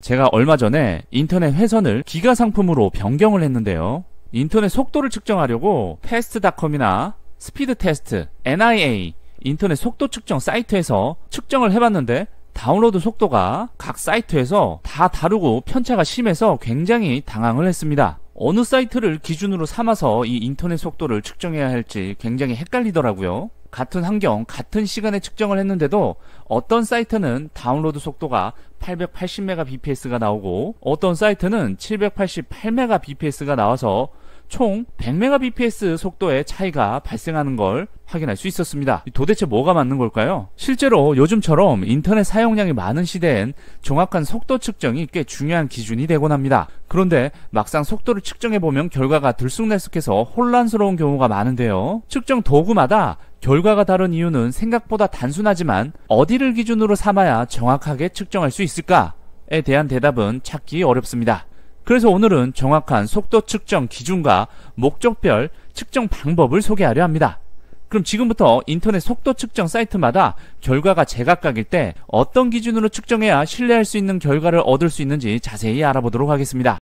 제가 얼마 전에 인터넷 회선을 기가 상품으로 변경을 했는데요. 인터넷 속도를 측정하려고 패스트닷컴이나 스피드테스트, NIA 인터넷 속도 측정 사이트에서 측정을 해봤는데 다운로드 속도가 각 사이트에서 다 다르고 편차가 심해서 굉장히 당황을 했습니다. 어느 사이트를 기준으로 삼아서 이 인터넷 속도를 측정해야 할지 굉장히 헷갈리더라고요. 같은 환경, 같은 시간에 측정을 했는데도 어떤 사이트는 다운로드 속도가 880mbps가 나오고 어떤 사이트는 788mbps가 나와서 총 100mbps 속도의 차이가 발생하는 걸 확인할 수 있었습니다. 도대체 뭐가 맞는 걸까요? 실제로 요즘처럼 인터넷 사용량이 많은 시대엔 정확한 속도 측정이 꽤 중요한 기준이 되곤 합니다. 그런데 막상 속도를 측정해보면 결과가 들쑥날쑥해서 혼란스러운 경우가 많은데요. 측정 도구마다 결과가 다른 이유는 생각보다 단순하지만 어디를 기준으로 삼아야 정확하게 측정할 수 있을까에 대한 대답은 찾기 어렵습니다. 그래서 오늘은 정확한 속도 측정 기준과 목적별 측정 방법을 소개하려 합니다. 그럼 지금부터 인터넷 속도 측정 사이트마다 결과가 제각각일 때 어떤 기준으로 측정해야 신뢰할 수 있는 결과를 얻을 수 있는지 자세히 알아보도록 하겠습니다.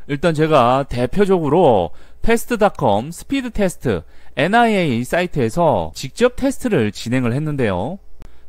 일단 제가 대표적으로 패스트닷컴, 스피드테스트, NIA 사이트에서 직접 테스트를 진행을 했는데요.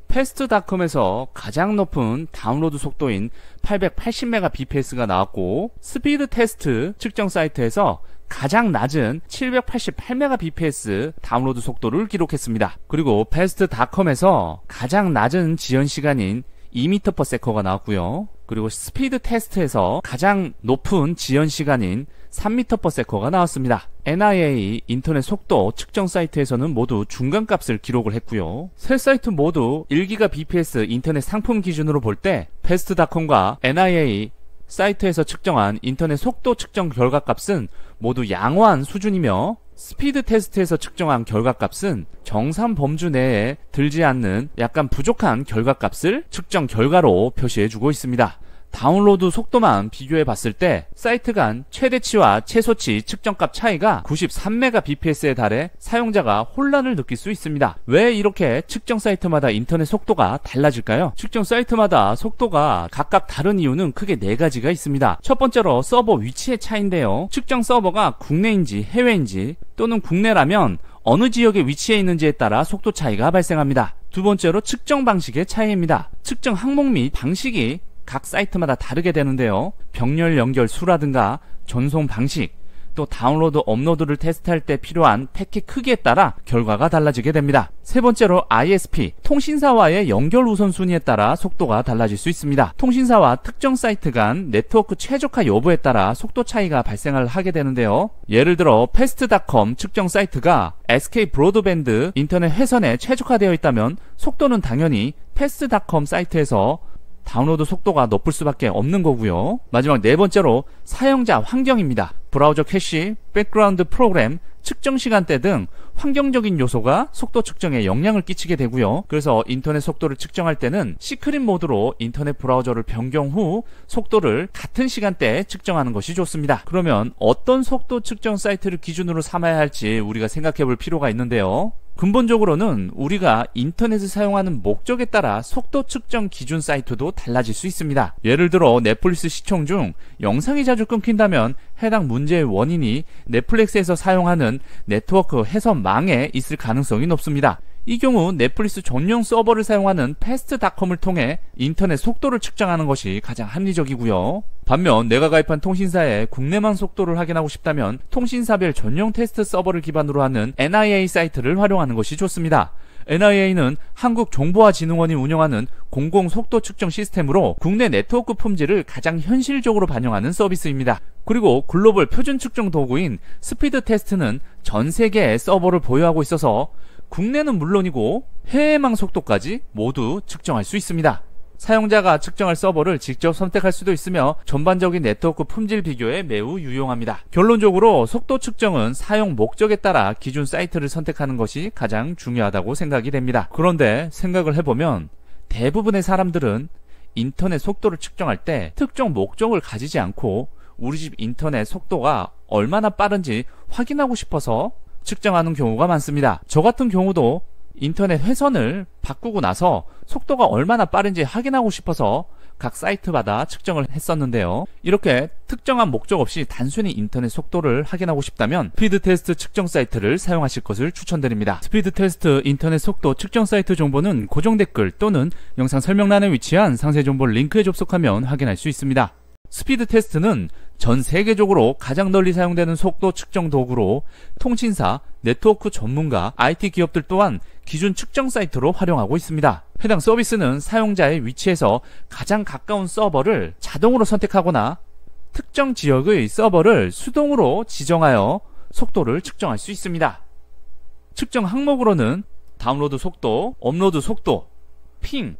패스트닷컴에서 가장 높은 다운로드 속도인 880mbps가 나왔고 스피드테스트 측정 사이트에서 가장 낮은 788mbps 다운로드 속도를 기록했습니다. 그리고 패스트닷컴에서 가장 낮은 지연 시간인 2m/s가 나왔고요. 그리고 스피드 테스트에서 가장 높은 지연 시간인 3m/s가 나왔습니다. NIA 인터넷 속도 측정 사이트에서는 모두 중간값을 기록을 했고요. 세 사이트 모두 1GBps 인터넷 상품 기준으로 볼 때 패스트닷컴과 NIA 사이트에서 측정한 인터넷 속도 측정 결과값은 모두 양호한 수준이며 스피드 테스트에서 측정한 결과값은 정상 범주 내에 들지 않는 약간 부족한 결과값을 측정 결과로 표시해주고 있습니다. 다운로드 속도만 비교해 봤을 때 사이트 간 최대치와 최소치 측정값 차이가 93mbps에 달해 사용자가 혼란을 느낄 수 있습니다. 왜 이렇게 측정 사이트마다 인터넷 속도가 달라질까요? 측정 사이트마다 속도가 각각 다른 이유는 크게 4가지가 있습니다. 첫 번째로 서버 위치의 차이인데요. 측정 서버가 국내인지 해외인지 또는 국내라면 어느 지역에 위치해 있는지에 따라 속도 차이가 발생합니다. 두 번째로 측정 방식의 차이입니다. 측정 항목 및 방식이 각 사이트마다 다르게 되는데요. 병렬 연결 수라든가 전송 방식, 또 다운로드 업로드를 테스트할 때 필요한 패킷 크기에 따라 결과가 달라지게 됩니다. 세 번째로 ISP, 통신사와의 연결 우선순위에 따라 속도가 달라질 수 있습니다. 통신사와 특정 사이트 간 네트워크 최적화 여부에 따라 속도 차이가 발생을 하게 되는데요. 예를 들어 패스트닷컴 측정 사이트가 SK 브로드밴드 인터넷 회선에 최적화되어 있다면 속도는 당연히 패스트닷컴 사이트에서 다운로드 속도가 높을 수밖에 없는 거고요. 마지막 네 번째로 사용자 환경입니다. 브라우저 캐시, 백그라운드 프로그램, 측정 시간대 등 환경적인 요소가 속도 측정에 영향을 끼치게 되고요. 그래서 인터넷 속도를 측정할 때는 시크릿 모드로 인터넷 브라우저를 변경 후 속도를 같은 시간대에 측정하는 것이 좋습니다. 그러면 어떤 속도 측정 사이트를 기준으로 삼아야 할지 우리가 생각해 볼 필요가 있는데요. 근본적으로는 우리가 인터넷을 사용하는 목적에 따라 속도 측정 기준 사이트도 달라질 수 있습니다. 예를 들어 넷플릭스 시청 중 영상이 자주 끊긴다면 해당 문제의 원인이 넷플릭스에서 사용하는 네트워크 해선망에 있을 가능성이 높습니다. 이 경우 넷플릭스 전용 서버를 사용하는 패스트닷컴을 통해 인터넷 속도를 측정하는 것이 가장 합리적이고요. 반면 내가 가입한 통신사의 국내망 속도를 확인하고 싶다면 통신사별 전용 테스트 서버를 기반으로 하는 NIA 사이트를 활용하는 것이 좋습니다. NIA는 한국정보화진흥원이 운영하는 공공속도 측정 시스템으로 국내 네트워크 품질을 가장 현실적으로 반영하는 서비스입니다. 그리고 글로벌 표준 측정 도구인 스피드 테스트는 전 세계의 서버를 보유하고 있어서 국내는 물론이고 해외망 속도까지 모두 측정할 수 있습니다. 사용자가 측정할 서버를 직접 선택할 수도 있으며 전반적인 네트워크 품질 비교에 매우 유용합니다. 결론적으로 속도 측정은 사용 목적에 따라 기준 사이트를 선택하는 것이 가장 중요하다고 생각이 됩니다. 그런데 생각을 해보면 대부분의 사람들은 인터넷 속도를 측정할 때 특정 목적을 가지지 않고 우리 집 인터넷 속도가 얼마나 빠른지 확인하고 싶어서 측정하는 경우가 많습니다. 저 같은 경우도 인터넷 회선을 바꾸고 나서 속도가 얼마나 빠른지 확인하고 싶어서 각 사이트마다 측정을 했었는데요. 이렇게 특정한 목적 없이 단순히 인터넷 속도를 확인하고 싶다면 스피드 테스트 측정 사이트를 사용하실 것을 추천드립니다. 스피드 테스트 인터넷 속도 측정 사이트 정보는 고정 댓글 또는 영상 설명란에 위치한 상세 정보 링크에 접속하면 확인할 수 있습니다. 스피드 테스트는 전 세계적으로 가장 널리 사용되는 속도 측정 도구로 통신사, 네트워크 전문가, IT 기업들 또한 기준 측정 사이트로 활용하고 있습니다. 해당 서비스는 사용자의 위치에서 가장 가까운 서버를 자동으로 선택하거나 특정 지역의 서버를 수동으로 지정하여 속도를 측정할 수 있습니다. 측정 항목으로는 다운로드 속도, 업로드 속도, 핑,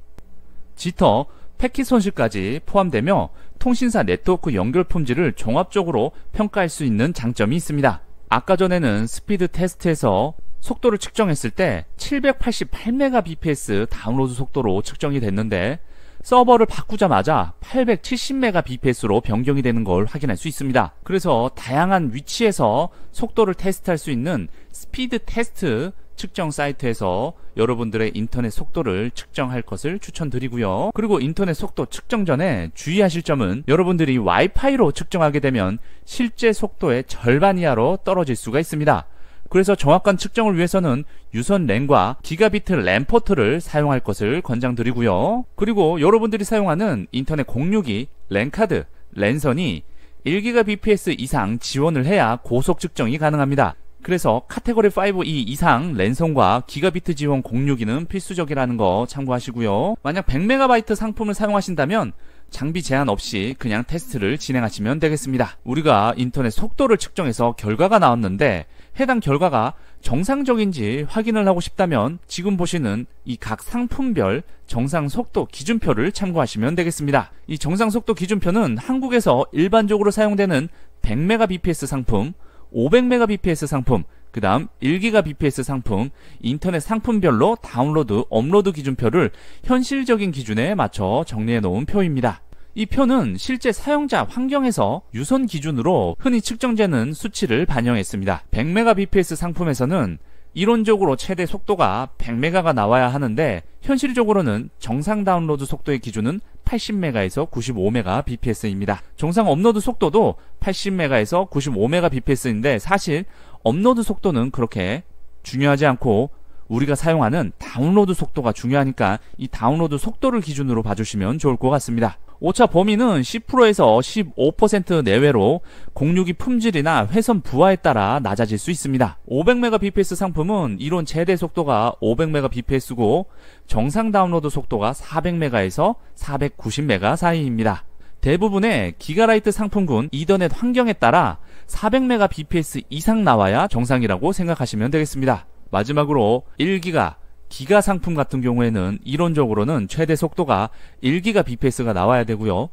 지터, 패킷 손실까지 포함되며 통신사 네트워크 연결 품질을 종합적으로 평가할 수 있는 장점이 있습니다. 아까 전에는 스피드 테스트에서 속도를 측정했을 때 788Mbps 다운로드 속도로 측정이 됐는데 서버를 바꾸자마자 870Mbps로 변경이 되는 걸 확인할 수 있습니다. 그래서 다양한 위치에서 속도를 테스트할 수 있는 스피드 테스트 측정 사이트에서 여러분들의 인터넷 속도를 측정할 것을 추천드리고요. 그리고 인터넷 속도 측정 전에 주의하실 점은 여러분들이 와이파이로 측정하게 되면 실제 속도의 절반 이하로 떨어질 수가 있습니다. 그래서 정확한 측정을 위해서는 유선 랜과 기가비트 랜 포트를 사용할 것을 권장드리고요. 그리고 여러분들이 사용하는 인터넷 공유기, 랜카드, 랜선이 1GBps 이상 지원을 해야 고속 측정이 가능합니다. 그래서 카테고리 5E 이상 랜선과 기가비트 지원 공유기는 필수적이라는 거 참고하시고요. 만약 100MB 상품을 사용하신다면 장비 제한 없이 그냥 테스트를 진행하시면 되겠습니다. 우리가 인터넷 속도를 측정해서 결과가 나왔는데 해당 결과가 정상적인지 확인을 하고 싶다면 지금 보시는 이 각 상품별 정상 속도 기준표를 참고하시면 되겠습니다. 이 정상 속도 기준표는 한국에서 일반적으로 사용되는 100Mbps 상품, 500Mbps 상품, 그 다음 1GBps 상품, 인터넷 상품별로 다운로드, 업로드 기준표를 현실적인 기준에 맞춰 정리해 놓은 표입니다. 이 표는 실제 사용자 환경에서 유선 기준으로 흔히 측정되는 수치를 반영했습니다. 100Mbps 상품에서는 이론적으로 최대 속도가 100메가가 나와야 하는데 현실적으로는 정상 다운로드 속도의 기준은 80메가에서 95메가bps입니다. 정상 업로드 속도도 80메가에서 95메가bps인데 사실 업로드 속도는 그렇게 중요하지 않고 우리가 사용하는 다운로드 속도가 중요하니까 이 다운로드 속도를 기준으로 봐주시면 좋을 것 같습니다. 오차 범위는 10%에서 15% 내외로 공유기 품질이나 회선 부하에 따라 낮아질 수 있습니다. 500Mbps 상품은 이론 최대 속도가 500Mbps고 정상 다운로드 속도가 400M에서 490M 사이입니다. 대부분의 기가라이트 상품군 이더넷 환경에 따라 400Mbps 이상 나와야 정상이라고 생각하시면 되겠습니다. 마지막으로 1기가 기가 상품 같은 경우에는 이론적으로는 최대 속도가 1GBps가 나와야 되고요.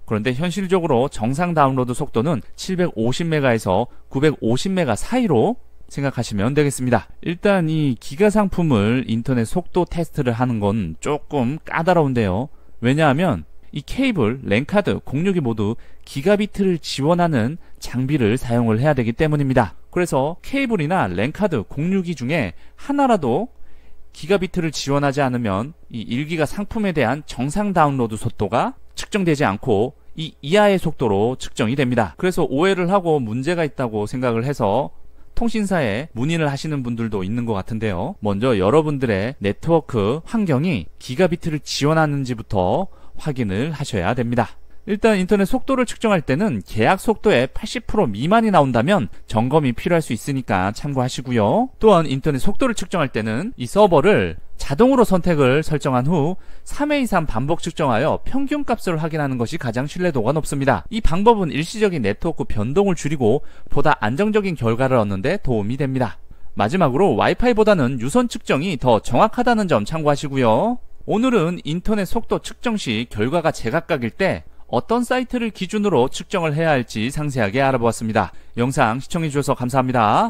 그런데 현실적으로 정상 다운로드 속도는 750M에서 950M 사이로 생각하시면 되겠습니다. 일단 이 기가 상품을 인터넷 속도 테스트를 하는 건 조금 까다로운데요. 왜냐하면 이 케이블, 랜카드, 공유기 모두 기가비트를 지원하는 장비를 사용을 해야 되기 때문입니다. 그래서 케이블이나 랜카드, 공유기 중에 하나라도 기가비트를 지원하지 않으면 이 1기가 상품에 대한 정상 다운로드 속도가 측정되지 않고 이 이하의 속도로 측정이 됩니다. 그래서 오해를 하고 문제가 있다고 생각을 해서 통신사에 문의를 하시는 분들도 있는 것 같은데요. 먼저 여러분들의 네트워크 환경이 기가비트를 지원하는지부터 확인을 하셔야 됩니다. 일단 인터넷 속도를 측정할 때는 계약 속도의 80% 미만이 나온다면 점검이 필요할 수 있으니까 참고하시고요. 또한 인터넷 속도를 측정할 때는 이 서버를 자동으로 선택을 설정한 후 3회 이상 반복 측정하여 평균값을 확인하는 것이 가장 신뢰도가 높습니다. 이 방법은 일시적인 네트워크 변동을 줄이고 보다 안정적인 결과를 얻는 데 도움이 됩니다. 마지막으로 와이파이보다는 유선 측정이 더 정확하다는 점 참고하시고요. 오늘은 인터넷 속도 측정 시 결과가 제각각일 때 어떤 사이트를 기준으로 측정을 해야 할지 상세하게 알아보았습니다. 영상 시청해주셔서 감사합니다.